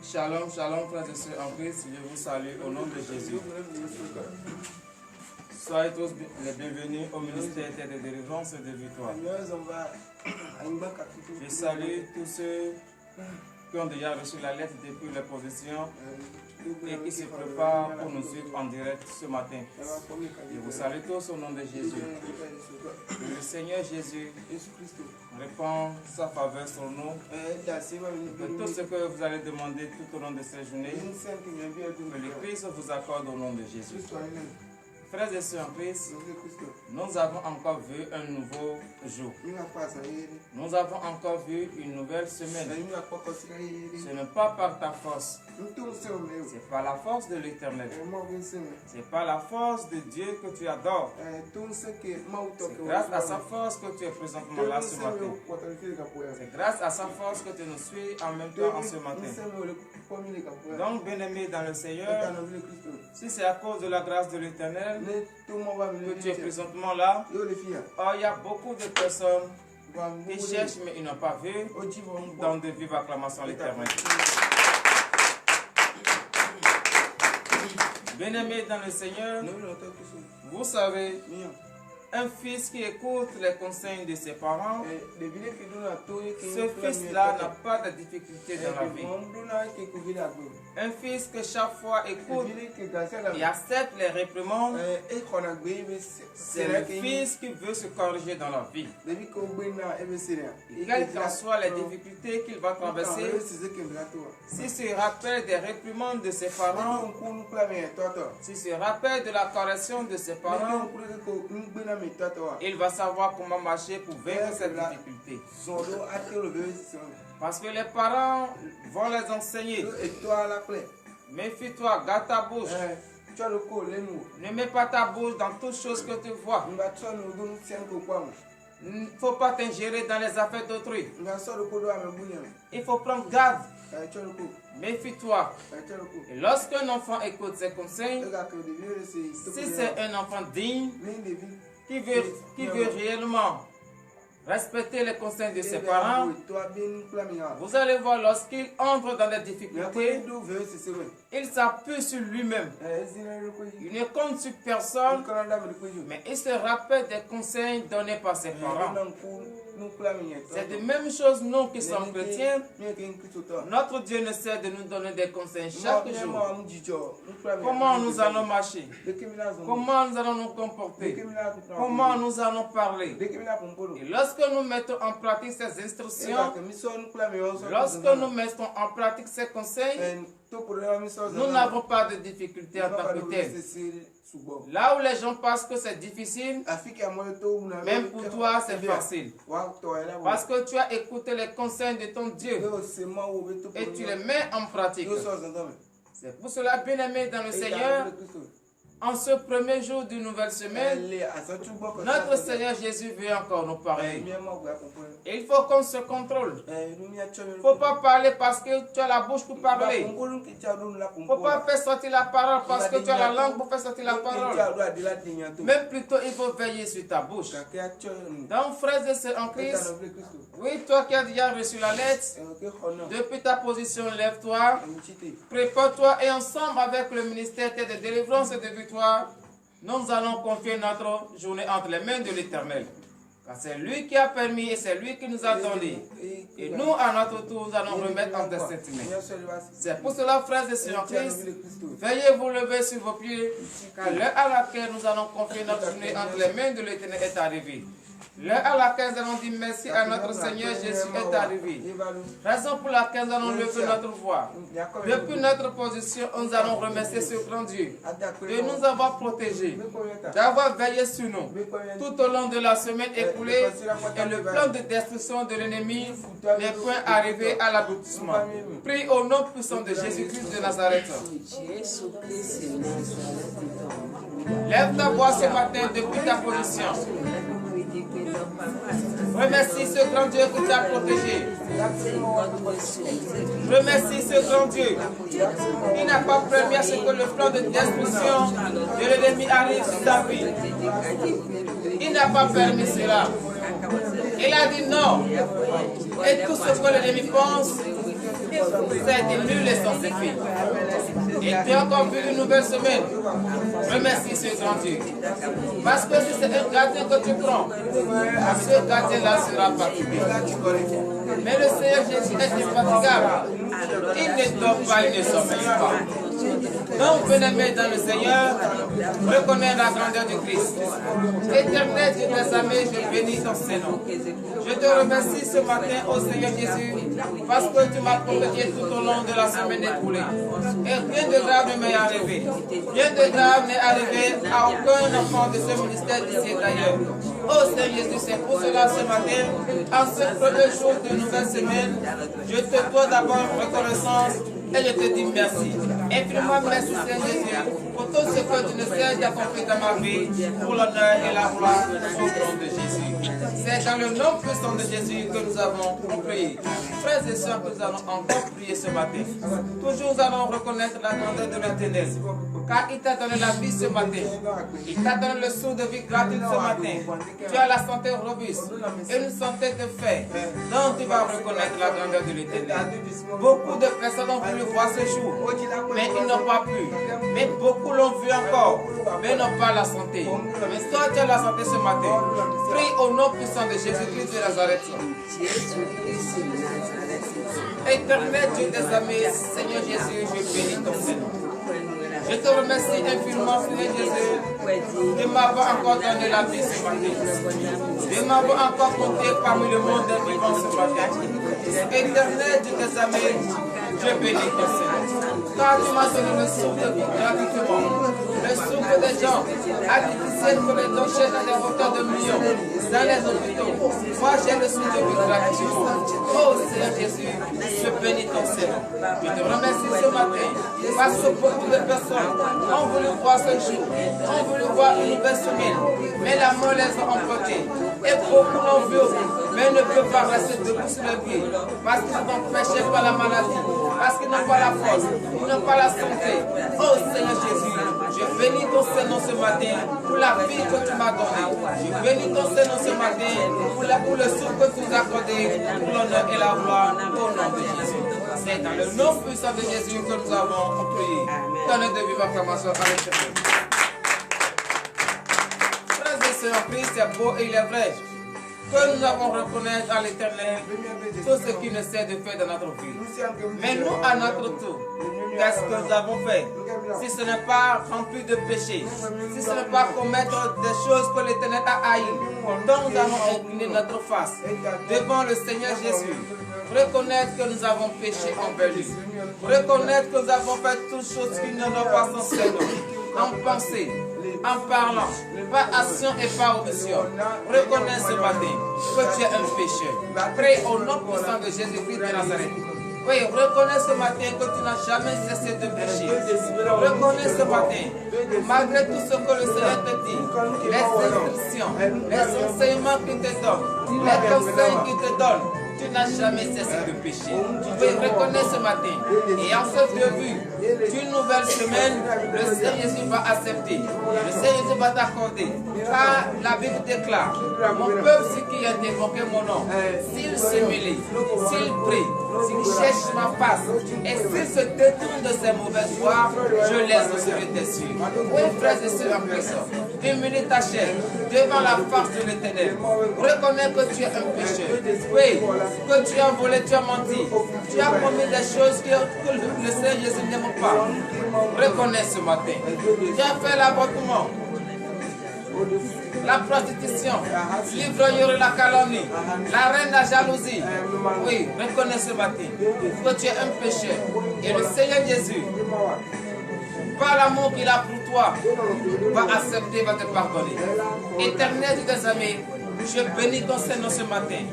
Shalom, shalom, frères et sœurs en Christ, je vous salue au nom de Jésus. Soyez tous les bienvenus au ministère de délivrance et de victoire. Je salue tous ceux qui ont déjà reçu la lettre depuis la position et qui se préparent pour nous suivre en direct ce matin. Je vous salue tous au nom de Jésus. Le Seigneur Jésus répand sa faveur sur nous. De tout ce que vous allez demander tout au long de cette journée, que le Christ vous accorde au nom de Jésus. Frères et sœurs en Christ, nous avons encore vu un nouveau jour. Nous avons encore vu une nouvelle semaine. Ce n'est pas par ta force. C'est par la force de l'Éternel. C'est par la force de Dieu que tu adores. C'est grâce à sa force que tu es présentement là ce matin. C'est grâce à sa force que tu nous suis en même temps en ce matin. Donc, bien-aimés dans le Seigneur, si c'est à cause de la grâce de l'Éternel que tu es présentement là, il y a beaucoup de personnes qui cherchent mais ils n'ont pas vu, dans de vives acclamations à l'Éternel. Bien-aimés dans le Seigneur, vous savez, un fils qui écoute les conseils de ses parents, ce fils-là n'a pas de difficulté dans la vie. Un fils que chaque fois écoute et accepte les réprimandes, c'est le fils qui veut se corriger dans la vie. Et quelles qu'en soient les difficultés qu'il va traverser, s'il se rappelle des réprimandes de ses parents, s'il se rappelle de la correction de ses parents, il va savoir comment marcher pour vaincre cette difficulté. Parce que les parents vont les enseigner. Méfie-toi, garde ta bouche. Ne mets pas ta bouche dans toutes choses que tu vois. Il ne faut pas t'ingérer dans les affaires d'autrui. Il faut prendre garde. Méfie-toi. Et lorsqu'un enfant écoute ses conseils, si c'est un enfant digne, qui veut réellement respecter les conseils de ses parents, vous allez voir lorsqu'il entre dans des difficultés, il s'appuie sur lui-même. Il ne compte sur personne, mais il se rappelle des conseils donnés par ses parents. C'est de même chose nous qui sommes chrétiens. Notre Dieu ne cesse de nous donner des conseils chaque jour. Comment nous allons marcher, comment nous allons nous comporter, comment nous allons parler. Et lorsque nous mettons en pratique ces instructions, lorsque nous mettons en pratique ces conseils, nous n'avons pas de difficulté en tant que tel. Là où les gens pensent que c'est difficile, même pour toi c'est facile. Parce que tu as écouté les conseils de ton Dieu et tu les mets en pratique. C'est pour cela, bien-aimés dans le Seigneur, en ce premier jour d'une nouvelle semaine, notre Seigneur Jésus veut encore nous parler. Et il faut qu'on se contrôle. Il ne faut pas parler parce que tu as la bouche pour parler. Il ne faut pas faire sortir la parole parce que tu as la langue pour faire sortir la parole. Même plutôt, il faut veiller sur ta bouche. Donc, frères et sœurs en Christ, oui, toi qui as déjà reçu la lettre, depuis ta position, lève-toi, prépare-toi et ensemble avec le ministère de délivrance et de victoire, nous allons confier notre journée entre les mains de l'Éternel. Car c'est lui qui a permis et c'est lui qui nous a donné. Et nous, à notre tour, nous allons remettre entre ses mains. C'est pour cela, frères et sœurs en Christ, veuillez vous lever sur vos pieds, car l'heure à laquelle nous allons confier notre journée entre les mains de l'Éternel est arrivée. L'heure à laquelle nous allons dire merci à notre Seigneur Jésus est arrivé. Raison pour laquelle nous allons lever notre voix. Depuis notre position, nous allons remercier ce grand Dieu de nous avoir protégés, d'avoir veillé sur nous tout au long de la semaine écoulée, et le plan de destruction de l'ennemi n'est point arrivé à l'aboutissement. Prie au nom puissant de Jésus-Christ de Nazareth. Lève ta voix ce matin depuis ta position. Remercie ce grand Dieu qui t'a protégé. Remercie ce grand Dieu. Il n'a pas permis à ce que le plan de destruction de l'ennemi arrive sur ta vie. Il n'a pas permis cela. Il a dit non. Et tout ce que l'ennemi pense, C'est nul et sans effet. Et tu as encore vu une nouvelle semaine. Remercie ce grand Dieu. Parce que si c'est un gardien que tu prends, ce gardien-là sera fatigué. Mais le Seigneur Jésus est infatigable. Il ne dort pas, il ne sommeille pas. Donc, bien-aimés dans le Seigneur, reconnais la grandeur du Christ. Éternel Dieu des armées, je bénis ton Seigneur. Je te remercie ce matin au Seigneur Jésus, parce que tu m'as protégé tout au long de la semaine écoulée. Et rien de grave ne m'est arrivé. Rien de grave n'est arrivé à aucun enfant de ce ministère d'ici et d'ailleurs. Oh Seigneur Jésus, c'est pour cela ce matin, en ce premier jour de nouvelle semaine, je te dois d'abord reconnaissance et je te dis merci. Infiniment merci Seigneur Jésus pour tout ce que tu ne cesses d'accomplir dans ma vie, pour l'honneur et la gloire au nom de Jésus. C'est dans le nom puissant de Jésus que nous avons prié. Frères et sœurs, nous allons encore prier ce matin. Toujours nous allons reconnaître la grandeur de l'Éternel, car il t'a donné la vie ce matin. Il t'a donné le sou de vie gratuit ce matin. Tu as la santé robuste et une santé de fer. Donc tu vas reconnaître la grandeur de l'Éternel. Beaucoup de personnes ont voulu voir ce jour, mais ils n'ont pas pu. Mais beaucoup l'ont vu encore, mais n'ont pas la santé. Mais toi tu as la santé ce matin. Prie au nom puissant de Jésus-Christ de Nazareth. Éternel Dieu des armées, Seigneur Jésus, je bénis ton Seigneur. Je te remercie infiniment, Seigneur Jésus, de m'avoir encore donné la vie ce matin. De m'avoir encore compté parmi le monde des vivants ce matin. Éternel Dieu des armées, je bénis ton Seigneur. Car tu m'as donné le souffle de vie gratuitement. Le souffle des gens artificiels que les dangers dans les hauteurs de millions, dans les hôpitaux. Moi j'ai le souffle de vie gratuitement. Oh Seigneur Jésus, je bénis ton Seigneur. Je te remercie ce matin parce que beaucoup de personnes ont voulu voir ce jour, ont voulu voir une nouvelle semaine, mais la mort les a emportés. Et beaucoup l'ont vu, mais ne peuvent pas rester debout sur le pied parce qu'ils sont péchés par la maladie, parce qu'ils n'ont pas la force, ils n'ont pas la santé. Oh Seigneur Jésus, je bénis ton Seigneur ce matin pour la vie que tu m'as donnée. Je bénis ton Seigneur ce matin pour le souffle que tu nous as accordé, pour l'honneur et la gloire au nom de Jésus. C'est dans le nom puissant de Jésus que nous avons prié. Donnez de vive acclamation à l'Éternel. Frères et sœurs en Christ, c'est beau et il est vrai que nous avons reconnaître à l'Éternel tout ce qu'il ne sait de faire dans notre vie. Mais nous, à notre tour, qu'est-ce que nous avons fait? Si ce n'est pas rempli de péché, si ce n'est pas commettre des choses que l'Éternel a haïes, donc nous allons incliner notre face devant le Seigneur Jésus. Reconnaître que nous avons péché envers lui. Reconnaître que nous avons fait toutes choses qui ne doivent pas son Seigneur. En pensée, en parlant, par action et par omission. Reconnais ce matin que tu es un pécheur. Prie au nom puissant de Jésus-Christ de Nazareth. Oui, reconnais ce matin que tu n'as jamais cessé de pécher. Reconnais ce matin, malgré tout ce que le Seigneur te dit, les instructions, les enseignements qu'il te donne, les conseils qu'il te donne, tu n'as jamais cessé de pécher. Oui, reconnais ce matin. Et en ce début d'une nouvelle semaine, le Seigneur Jésus va accepter. Le Seigneur Jésus va t'accorder. Car la Bible déclare, mon peuple, ce qui a invoqué mon nom, s'il se mêle, s'il prie, s'il cherche ma face, et s'il se détourne de ses mauvaises voies, je laisse serai tes cieux. Oui, frères et sœurs en Christ, humilie ta chair devant la face de l'Éternel. Reconnais que tu es un pécheur. Oui, que tu as volé, tu as menti. Tu as commis des choses que le Seigneur Jésus n'aime pas. Reconnais ce matin. Tu as fait l'avortement, la prostitution, l'ivrognerie, la calomnie, la reine de la jalousie. Oui, reconnais ce matin que tu es un pécheur. Et le Seigneur Jésus, par l'amour qu'il a pour toi, va accepter, va te pardonner. Éternel des amis, je bénis ton Seigneur ce matin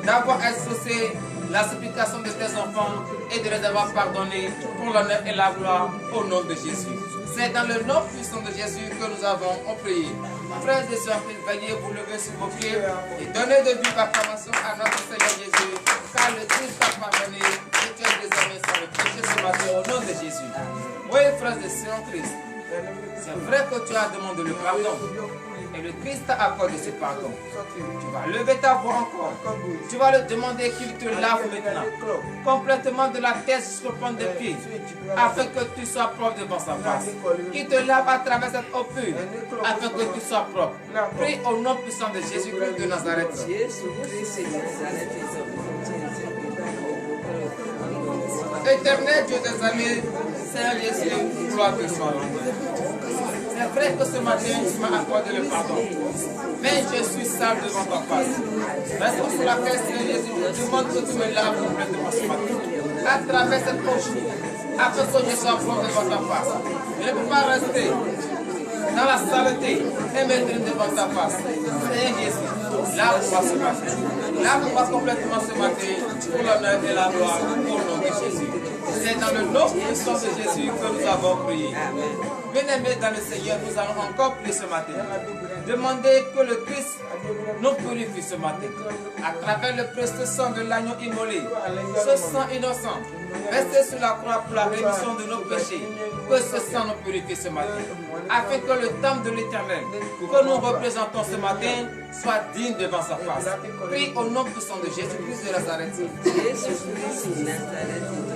d'avoir exaucé la supplication de tes enfants et de les avoir pardonnés pour l'honneur et la gloire au nom de Jésus. C'est dans le nom puissant de Jésus que nous avons prié. Frères et sœurs, veuillez vous lever sur vos pieds et donner de vive acclamation à notre Seigneur Jésus, car le Christ t'a pardonné et tu es désormais sans le péché ce matin au nom de Jésus. Oui, frères et sœurs en Christ, C'est vrai que tu as demandé le pardon. Et le Christ t'a accordé ce pardon. Tu vas lever ta voix encore. Tu vas le demander qu'il te lave maintenant. Complètement de la tête jusqu'au point des pieds. Afin que tu sois propre devant sa face. Qu'il te lave à travers cette eau pure. Afin que tu sois propre. Prie au nom puissant de Jésus-Christ de Nazareth. Éternel Dieu des amis, Seigneur Jésus, gloire te soit. C'est vrai que ce matin, tu m'as accordé le pardon. Mais je suis sale devant ta face. Reste sur laquelle, Seigneur Jésus, je demande que tu me laves complètement ce matin. À travers cette poche, afin que je sois propre devant ta face. Je ne peux pas rester dans la saleté et mettre devant ta face. Seigneur Jésus, lave-moi ce matin. Lave-moi complètement ce matin pour l'honneur et la gloire au nom de Jésus. C'est dans le nom puissant de Jésus que nous avons prié. Bien-aimés dans le Seigneur, nous allons encore prier ce matin. Demandez que le Christ nous purifie ce matin. À travers le précieux sang de l'agneau immolé, ce sang innocent, versé sur la croix pour la rémission de nos péchés, que ce sang nous purifie ce matin. Afin que le temple de l'Éternel que nous représentons ce matin soit digne devant sa face. Prie au nom puissant de Jésus-Christ de Nazareth.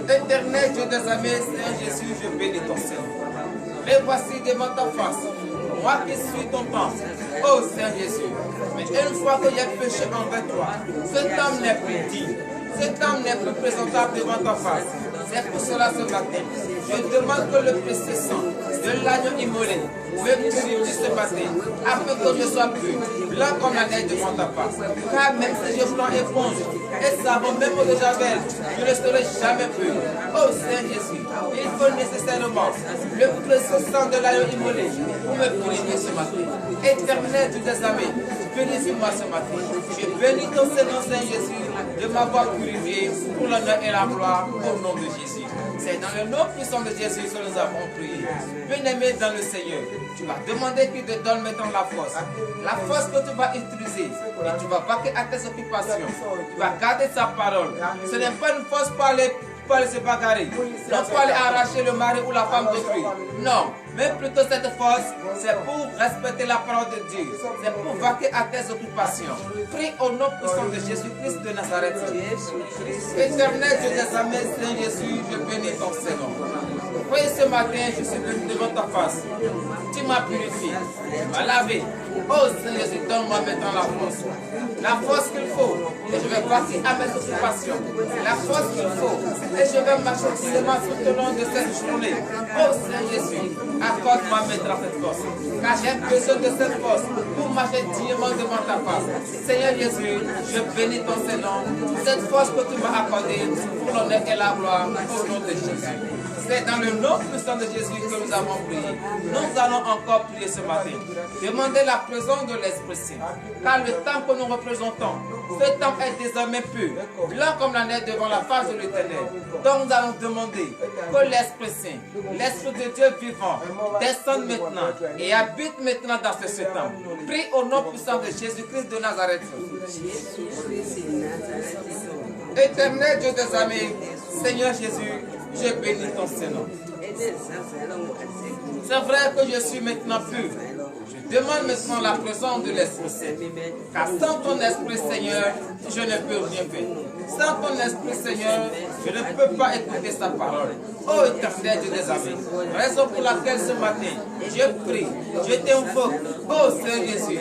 Éternel Dieu des armées, Seigneur Jésus, je bénis ton Seigneur. Mais voici devant ta face, moi qui suis ton temple, oh Seigneur Jésus. Mais une fois que j'ai péché envers toi, ce temple n'est plus digne, ce temple n'est plus présentable devant ta face. C'est pour cela ce matin, je demande que le précieux sang de l'agneau immolé me purifie ce matin, afin que je sois pur, blanc comme la neige devant ta face. Car même si je prends éponge et savon, même au de Javel, je ne serai jamais pur. Oh Seigneur Jésus, il faut nécessairement le précieux sang de l'agneau immolé pour me purifier ce matin. Éternel Dieu des armées, purifie-moi ce matin. Je bénis ton Seigneur Saint Jésus de m'avoir purifié pour l'honneur et la gloire au nom de Jésus. C'est dans le nom puissant de Jésus que nous avons prié. Bien-aimé dans le Seigneur, tu vas demander qu'il te donne maintenant la force. La force que tu vas utiliser. Et tu vas vaquer à tes occupations. Tu vas garder sa parole. Ce n'est pas une force pour aller se bagarrer. Non pour aller arracher le mari ou la femme d'autrui. Non. Mais plutôt cette force, c'est pour respecter la parole de Dieu. C'est pour vaquer à tes occupations. Prie au nom puissant de Jésus-Christ de Nazareth. Éternel Dieu des armées, Seigneur Jésus, je bénis ton Seigneur. Oui, ce matin, je suis venu devant ta face. Tu m'as purifié, tu m'as lavé. Oh Seigneur Jésus, donne-moi maintenant la force. La force qu'il faut. Et je vais vaquer à mes occupations. La force qu'il faut. Et je vais marcher dignement tout au long de cette journée. Oh Seigneur Jésus, accorde-moi maintenant cette force. Car j'ai besoin de cette force pour marcher dignement devant ta face. Seigneur Jésus, je bénis ton Seigneur. Cette force que tu m'as accordée pour l'honneur et la gloire au nom de Jésus. C'est dans le nom puissant de Jésus que nous avons prié. Nous allons encore prier ce matin. Demandez la présence de l'Esprit Saint. Car le temps que nous représentons, ce temps est désormais pur, blanc comme la neige devant la face de l'Éternel. Donc nous allons demander que l'Esprit Saint, l'Esprit de Dieu vivant, descende maintenant et habite maintenant dans ce temps. Prie au nom puissant de Jésus-Christ de Nazareth. Éternel Dieu des armées, Seigneur Jésus, je bénis ton Seigneur. C'est vrai que je suis maintenant pur. Je demande maintenant la présence de l'Esprit Saint. Car sans ton Esprit Seigneur, je ne peux rien faire. Sans ton Esprit Seigneur, je ne peux pas écouter sa parole. Oh éternel Dieu des armées, raison pour laquelle ce matin, je prie, je t'invoque, oh Seigneur Jésus,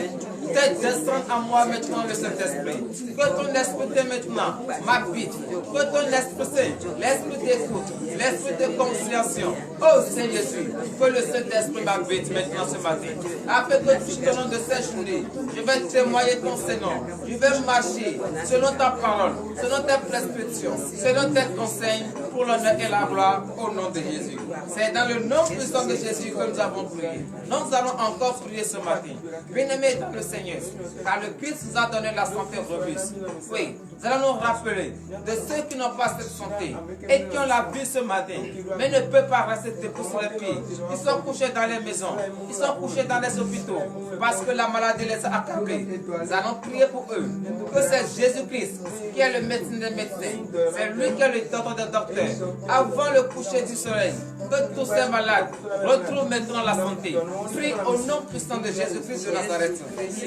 descend à moi maintenant le Saint-Esprit. Que ton esprit maintenant m'habite. Que ton esprit Saint, l'esprit d'écoute, l'esprit de conciliation. Oh Seigneur Jésus, que le Saint-Esprit m'habite maintenant ce matin. Afin que tout au long de cette journée, je vais témoigner ton Seigneur. Je vais marcher selon ta parole, selon tes prescriptions, selon tes conseils pour l'honneur et la gloire au nom de Jésus. C'est dans le nom puissant de Jésus que nous avons prié. Nous allons encore prier ce matin. Bien-aimés dans le Seigneur, car le Christ nous a donné la santé robuste. Oui, nous allons nous rappeler de ceux qui n'ont pas cette santé et qui ont la vie ce matin, mais ne peuvent pas rester debout sur les pieds. Ils sont couchés dans les maisons, ils sont couchés dans les hôpitaux, parce que la maladie les a accablés. Nous allons prier pour eux, que c'est Jésus-Christ qui est le médecin des médecins, c'est lui qui est le docteur des docteurs, terre, avant le coucher du soleil, que tous ces malades retrouvent maintenant la santé. Prie au nom puissant de Jésus-Christ de Nazareth.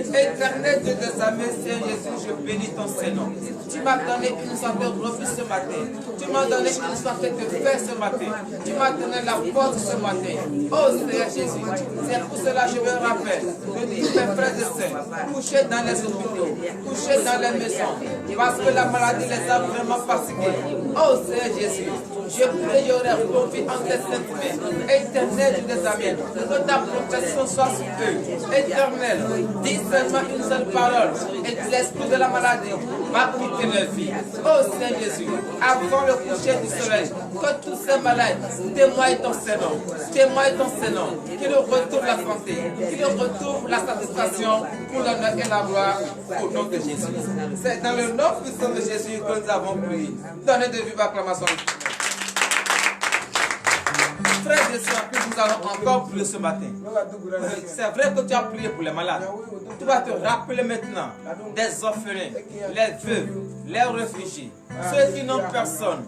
Éternel Dieu des armées, Seigneur Jésus, je bénis ton Seigneur. Tu m'as donné une santé revenue ce matin. Tu m'as donné une santé de fer ce matin. Tu m'as donné la force ce matin. Oh Seigneur Jésus, c'est pour cela que je me rappelle de tous mes frères et sœurs couchés dans les hôpitaux, couchés dans les maisons, parce que la maladie les a vraiment fatigués. Oh Seigneur Jésus, je prie, j'aurais confié en tes saintes mains. Éternel Dieu des armées, que ta protection soit sur eux. Éternel, dis seulement une seule parole et l'esprit de la maladie va quitter leur vie. Oh Seigneur Jésus, avant le coucher du soleil, que tous ces malades témoignent ton Seigneur, témoignent ton Seigneur, qu'il retrouve la santé, qu'il retrouve la satisfaction pour l'honneur et la gloire au nom de Jésus. C'est dans le nom puissant de Jésus que nous avons prié. Donnez de vive acclamation. Frères et sœurs, nous allons encore prier ce matin. C'est vrai que tu as prié pour les malades. Tu vas te rappeler maintenant des orphelins, les veuves, les réfugiés, ceux qui n'ont personne.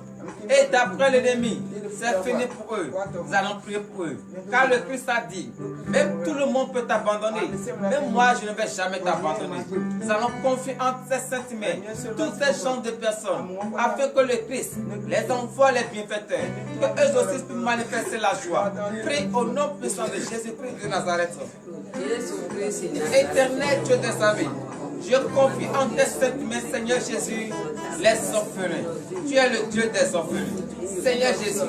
Et d'après l'ennemi, c'est fini pour eux. Nous allons prier pour eux. Car le Christ a dit, même tout le monde peut t'abandonner. Même moi, je ne vais jamais t'abandonner. Nous allons confier entre ces saintes mains toutes ces genres de personnes, afin que le Christ les envoie les bienfaiteurs, que eux aussi puissent manifester la joie. Prie au nom puissant de Jésus-Christ de Nazareth. Éternel Dieu des armées, je confie en tes saintes mains, Seigneur Jésus, les orphelins. Tu es le Dieu des orphelins. Seigneur Jésus,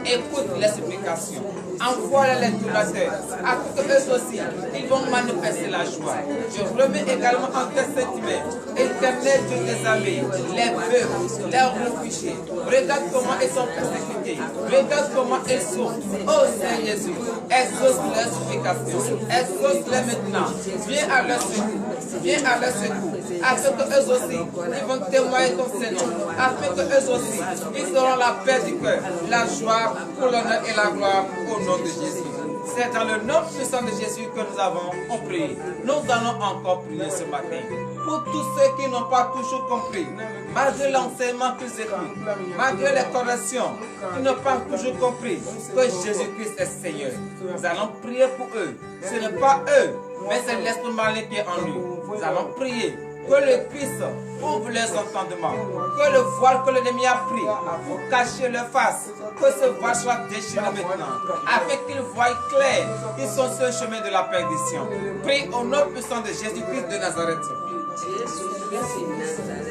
écoute les supplications. Envoie-les les donateurs, afin que eux aussi, ils vont manifester la joie. Je remets également en tes saintes mains, Éternel Dieu des armées, les veuves, les réfugiés. Regarde comment ils sont persécutés. Regarde comment ils souffrent. Oh Seigneur Jésus, exauce leurs supplications. Exauce-les maintenant. Viens à leur secours. Viens à leur secours. Afin que eux aussi, ils vont témoigner ton Seigneur. Afin que eux aussi, ils auront la paix du cœur, la joie pour l'honneur et la gloire au nom de Jésus. C'est dans le nom puissant de Jésus que nous avons prié. Nous allons encore prier ce matin. Pour tous ceux qui n'ont pas toujours compris, malgré l'enseignement qu'ils écoutent, malgré les corrections, qui n'ont pas toujours compris que Jésus-Christ est Seigneur. Nous allons prier pour eux. Ce n'est pas eux, mais c'est l'esprit malin qui est en nous. Nous allons prier que le Christ ouvre les entendements, que le voile que l'ennemi a pris pour cacher leur face, que ce voile soit déchiré maintenant, afin qu'ils voient clair qu'ils sont sur le chemin de la perdition. Prie au nom puissant de Jésus-Christ de Nazareth.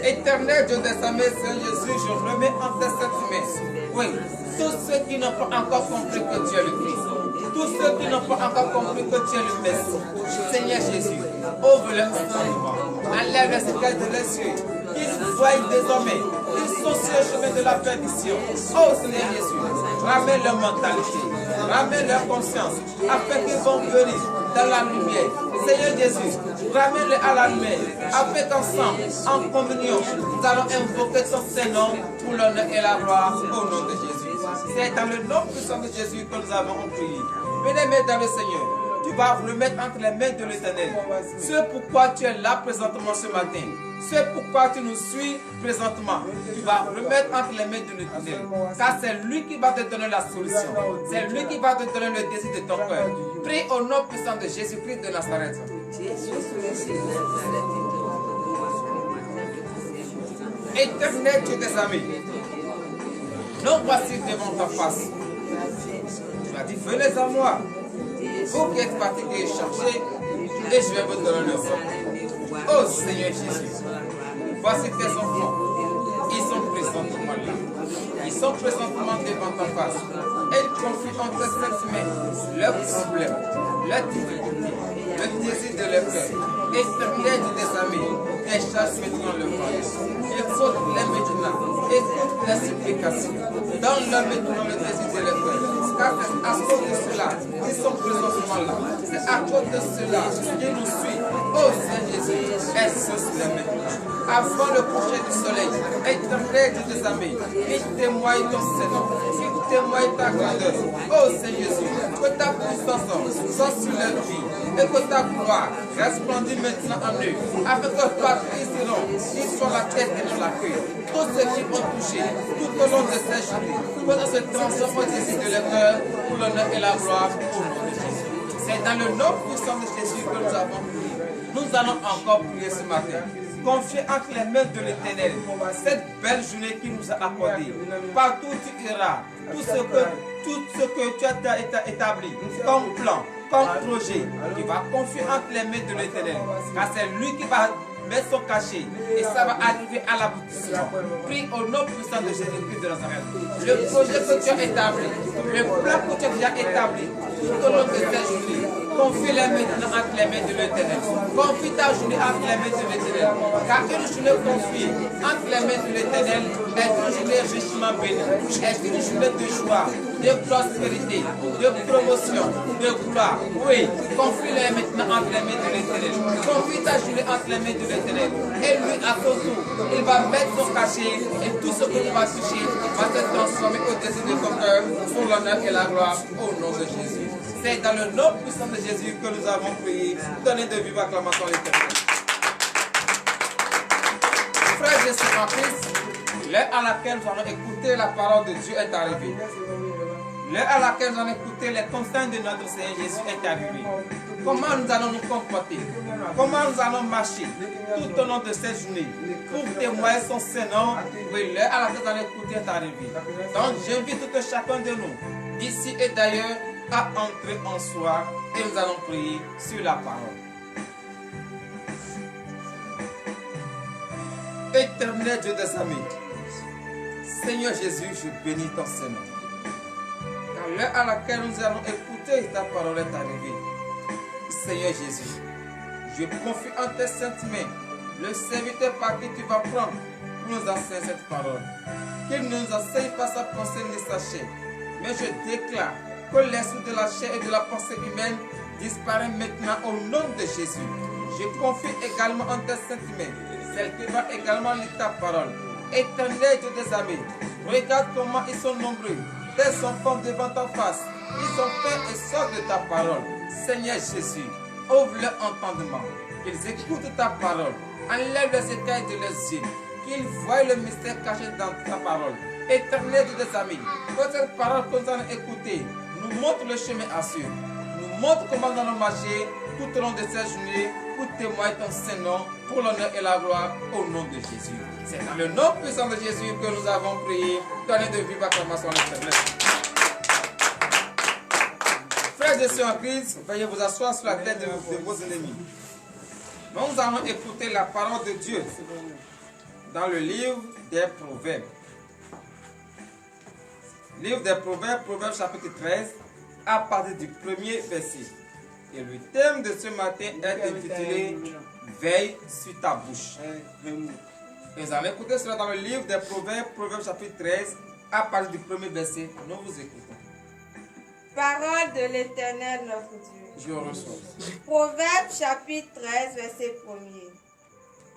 Éternel Dieu des armées, Seigneur Jésus, je remets en tes saintes mains. Oui, tous ceux qui n'ont pas encore compris que tu es le Christ, tous ceux qui n'ont pas encore compris que tu es le Messie, Seigneur Jésus, ouvre leur entendement, enlève les séquelles de leurs yeux, qu'ils voient désormais, qu'ils sont sur le chemin de la perdition. Oh Seigneur Jésus, ramène leur mentalité, ramène leur conscience, afin qu'ils vont venir dans la lumière. Seigneur Jésus, ramène-les à la lumière, afin qu'ensemble, en communion, nous allons invoquer ton Saint-Nom pour l'honneur et la gloire au nom de Jésus. C'est dans le nom puissant de Jésus que nous avons prié. Bien-aimés dans le Seigneur, tu vas remettre entre les mains de l'Éternel ce pourquoi tu es là présentement ce matin. Ce pourquoi tu nous suis présentement. Tu vas remettre entre les mains de l'Éternel. Car c'est lui qui va te donner la solution. C'est lui qui va te donner le désir de ton cœur. Prie au nom puissant de Jésus-Christ de Nazareth. Éternel Dieu des armées, nous voici devant ta face. Tu as dit, venez à moi, vous qui êtes fatigués et chargés, et je vais vous donner le repos. Oh Seigneur Jésus, voici tes enfants, ils sont présentement là. Ils sont présentement devant ta face. Et ils confient entre cette main leurs problèmes, leurs difficultés, le désir de leur cœur. Éternel Dieu des armées, décharge maintenant le ventre. Écoute-les maintenant. Écoute les supplications. Donne-leur maintenant le désir de leur cœur. Car c'est à cause de cela qu'ils sont présentement là. C'est à cause de cela qu'ils nous suivent. Oh Seigneur Jésus, exauce-les maintenant. Avant le coucher du soleil, Éternel Dieu des armées, il témoigne ton Seigneur, il témoigne ta grandeur. Oh Seigneur Jésus, que ta puissance soit sur leur vie et que ta gloire resplendisse maintenant en eux, afin que par Christ, ils soient la tête et non la queue. Tous ceux qui vont toucher tout au long de ces journées, que ça se transforme au-dessus de leur cœur pour l'honneur et la gloire au nom de Jésus. C'est dans le nom puissant de Jésus que nous avons prié. Nous allons encore prier ce matin. Confier entre les mains de l'Éternel cette belle journée qu'il nous a accordée. Partout où tu iras, tout ce que tu as établi comme plan, comme projet, tu vas confier entre les mains de l'Éternel. Car c'est lui qui va mettre son cachet et ça va arriver à l'aboutissement. Prie au nom puissant de Jésus-Christ de Nazareth. Le projet que tu as établi, le plan que tu as déjà établi tout au long de cette journée, confie-les maintenant entre les mains de l'Éternel. Confie ta journée entre les mains de l'Éternel. Car une journée confiée entre les mains de l'Éternel est une journée richement bénie. Est une journée de joie, de prospérité, de promotion, de gloire. Oui, confie-les maintenant entre les mains de l'Éternel. Confie ta journée entre les mains de l'Éternel. Et lui, à son tour, il va mettre son cachet et tout ce que tu vas toucher va se transformer au-dessus de ton cœur pour l'honneur et la gloire au nom de Jésus. C'est dans le nom puissant de Jésus que nous avons prié. Donnez de vive acclamation à l'Éternel. Frères et sœurs en Christ, l'heure à laquelle nous allons écouter la parole de Dieu est arrivée. L'heure à laquelle nous allons écouter les consignes de notre Seigneur Jésus est arrivée. Comment nous allons nous comporter? Comment nous allons marcher tout au long de cette journée pour témoigner son Saint-Nom? Oui, l'heure à laquelle nous allons écouter est arrivée. Donc j'invite tout un chacun de nous, d'ici et d'ailleurs, à entrer en soi et nous allons prier sur la parole. Éternel Dieu des amis, Seigneur Jésus, je bénis ton Saint-Nom. Car l'heure à laquelle nous allons écouter ta parole est arrivée. Seigneur Jésus, je confie en tes saintes mains le serviteur par qui tu vas prendre pour nous enseigner cette parole. Qu'il ne nous enseigne pas sa pensée ni sa chair, mais je déclare que l'esprit de la chair et de la pensée humaine disparaît maintenant au nom de Jésus. Je confie également en tes saintes mains celle qui va également lire ta parole. Éternel Dieu des armées, regarde comment ils sont nombreux, tes enfants devant ta face. Ils ont fait et sortent de ta parole. Seigneur Jésus, ouvre leur entendement, qu'ils écoutent ta parole, enlève les écailles de leurs yeux, qu'ils voient le mystère caché dans ta parole. Éternel Dieu des amis, que cette parole que nous allons écouter nous montre le chemin à suivre, nous montre comment nous allons marcher tout au long de cette journée pour témoigner ton Saint-Nom pour l'honneur et la gloire au nom de Jésus. C'est dans le nom puissant de Jésus que nous avons prié. Donnez de vive acclamation à l'Éternel. Frères et sœurs en Christ, veuillez vous asseoir sur la tête de vos ennemis. Nous allons écouter la parole de Dieu dans le livre des Proverbes. Livre des Proverbes, Proverbes chapitre 13, à partir du premier verset. Et le thème de ce matin est intitulé « Veille sur ta bouche ». Et nous allons écouter cela dans le livre des Proverbes, Proverbes chapitre 13, à partir du premier verset. Nous vous écoutons. Parole de l'Éternel notre Dieu. Je reçois. Proverbes chapitre 13, verset 1er.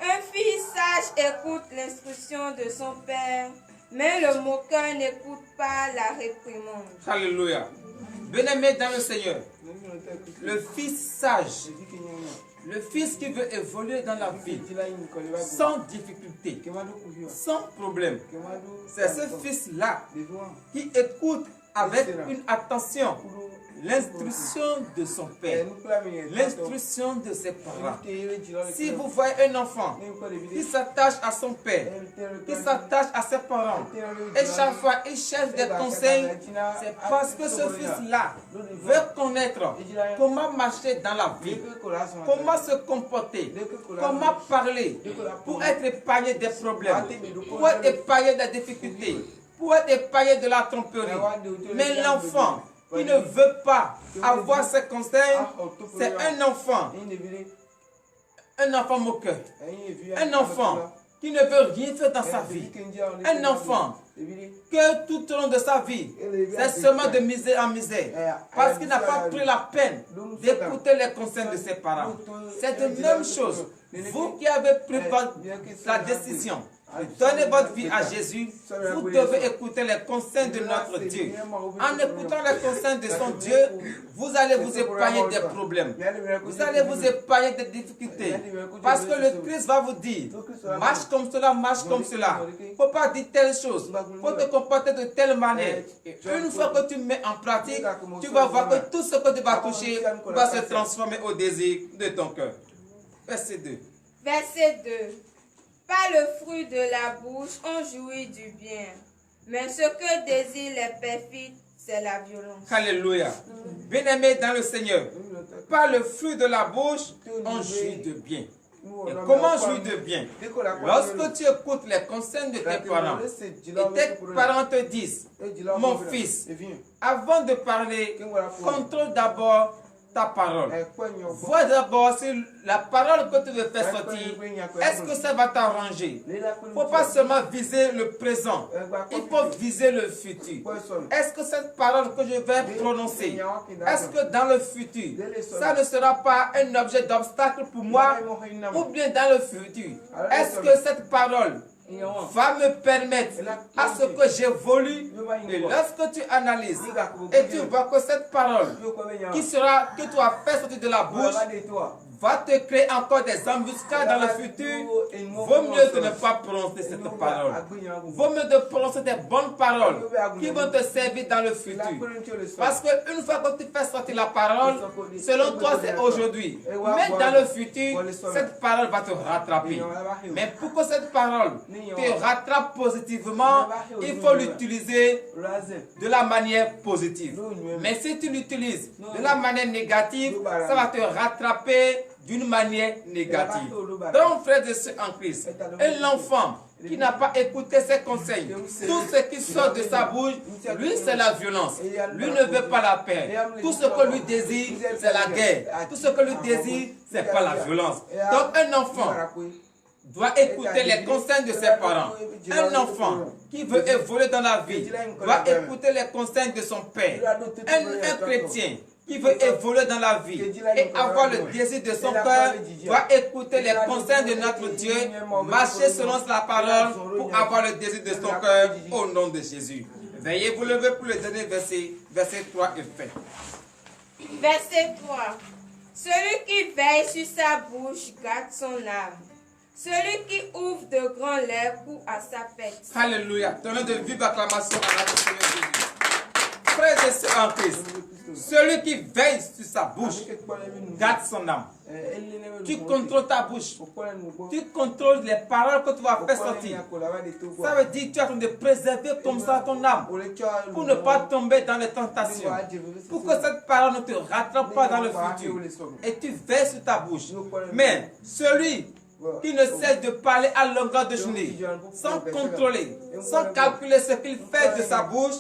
Un fils sage écoute l'instruction de son père, mais le moqueur n'écoute pas la réprimande. Alléluia. Bien-aimé dans le Seigneur, le fils sage, le fils qui veut évoluer dans la vie sans difficulté, sans problème, c'est ce fils-là qui écoute avec une attention l'instruction de son père, l'instruction de ses parents. Si vous voyez un enfant qui s'attache à son père, qui s'attache à ses parents, et chaque fois il cherche des conseils, c'est parce que ce fils-là veut connaître comment marcher dans la vie, comment se comporter, comment parler, pour être épargné des problèmes, pour être épargné des difficultés, pour être épargné de la tromperie. Mais l'enfant qui ne veut pas avoir ces conseils, c'est un enfant moqueur, un enfant qui ne veut rien faire dans sa vie, un enfant que tout au long de sa vie, c'est seulement de misère en misère, parce qu'il n'a pas pris la peine d'écouter les conseils de ses parents. C'est de même chose. Vous qui avez pris la décision donnez votre vie à Jésus, vous devez écouter les conseils de notre Dieu. En écoutant les conseils de son Dieu, vous allez vous épargner des problèmes. Vous allez vous épargner des difficultés. Parce que le Christ va vous dire, marche comme cela, marche comme cela. Il ne faut pas dire telle chose. Il faut te comporter de telle manière. Et une fois que tu mets en pratique, tu vas voir que tout ce que tu vas toucher va se transformer au désir de ton cœur. Verset 2. Verset 2. Pas le fruit de la bouche, on jouit du bien. Mais ce que désirent les perfides, c'est la violence. Alléluia. Bien-aimé dans le Seigneur, par le fruit de la bouche, on jouit de bien. Et comment jouir de bien? Lorsque tu écoutes les conseils de tes parents, et tes parents te disent, mon fils, avant de parler, contrôle d'abord ta parole. Vois d'abord si la parole que tu veux faire sortir, est-ce que ça va t'arranger? Il ne faut pas seulement viser le présent, il faut viser le futur. Est-ce que cette parole que je vais prononcer, est-ce que dans le futur, ça ne sera pas un objet d'obstacle pour moi? Ou bien dans le futur, est-ce que cette parole va me permettre à ce que j'évolue? Et lorsque tu analyses et tu vois que cette parole que tu as fait sortir de la bouche va te créer encore des embuscades dans le futur, vaut mieux de ne pas prononcer cette parole. Vaut mieux de prononcer des bonnes paroles qui vont te servir dans le futur. Parce qu'une fois que tu fais sortir la parole, selon toi c'est aujourd'hui. Mais dans le futur, cette parole va te rattraper. Mais pour que cette parole te rattrape positivement, il faut l'utiliser de la manière positive. Mais si tu l'utilises de la manière négative, ça va te rattraper d'une manière négative. Donc, frères et sœurs en Christ, un enfant qui n'a pas écouté ses conseils, tout ce qui sort de sa bouche, lui c'est la violence. Lui ne veut pas la paix. Tout ce que lui désire, c'est la guerre. Tout ce que lui désire, c'est pas la violence. Donc, un enfant doit écouter les conseils de ses parents. Un enfant qui veut évoluer dans la vie doit écouter les conseils de son père. Un chrétien qui veut évoluer dans la vie et avoir le désir de son cœur doit écouter les conseils de notre Dieu, marcher selon sa parole pour avoir le désir de son cœur au nom de Jésus. Veuillez vous lever pour le dernier verset, verset 3 et fin. Verset 3. Celui qui veille sur sa bouche garde son âme. Celui qui ouvre de grands lèvres court à sa pète. Alléluia. Donnez de vive acclamation à notre Seigneur Jésus. Frères et sœurs en Christ, celui qui veille sur sa bouche garde son âme. Tu contrôles ta bouche. Tu contrôles les paroles que tu vas faire sortir. Ça veut dire que tu es en train de préserver comme ça ton âme pour ne pas tomber dans les tentations. Pour que cette parole ne te rattrape pas dans le futur. Et tu veilles sur ta bouche. Mais celui qui ne cesse de parler à longueur de journée, sans contrôler, sans calculer ce qu'il fait de sa bouche,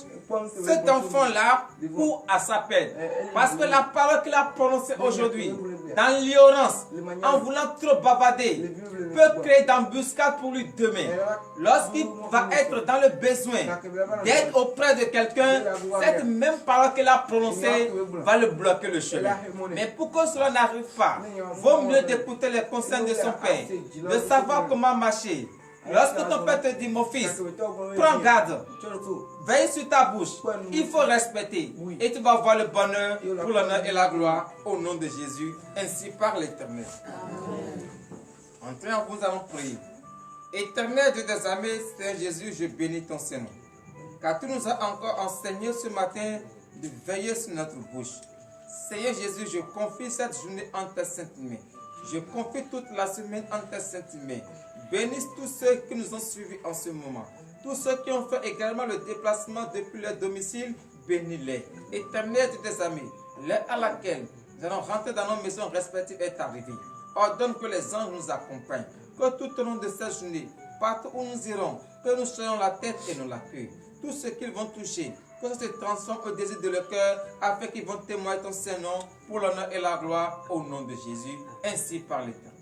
cet enfant-là court à sa peine. Parce que la parole qu'il a prononcée aujourd'hui, dans l'ignorance, en voulant trop bavarder, peut créer d'embuscades pour lui demain. Lorsqu'il va être dans le besoin d'être auprès de quelqu'un, cette même parole qu'il a prononcée va le bloquer le chemin. Mais pour que cela n'arrive pas, vaut mieux d'écouter les conseils de son père, de savoir comment marcher. Lorsque ton père te dit, mon fils, prends garde, veille sur ta bouche, il faut respecter. Et tu vas voir le bonheur pour l'honneur et la gloire au nom de Jésus, ainsi par l'Éternel. Entrez en vous, allons prier. Éternel Dieu des armées, Seigneur Jésus, je bénis ton Seigneur. Car tu nous as encore enseigné ce matin de veiller sur notre bouche. Seigneur Jésus, je confie cette journée en tes saintes mains. Je confie toute la semaine en tes saintes mains. Bénisse tous ceux qui nous ont suivis en ce moment. Tous ceux qui ont fait également le déplacement depuis leur domicile, bénis-les. Éternel Dieu des armées, l'heure à laquelle nous allons rentrer dans nos maisons respectives est arrivée. Ordonne que les anges nous accompagnent. Que tout au long de cette journée, partout où nous irons, que nous soyons la tête et non la queue. Tout ce qu'ils vont toucher, que ça se transforme au désir de leur cœur, afin qu'ils vont témoigner ton Saint-Nom pour l'honneur et la gloire au nom de Jésus, ainsi par l'Éternel.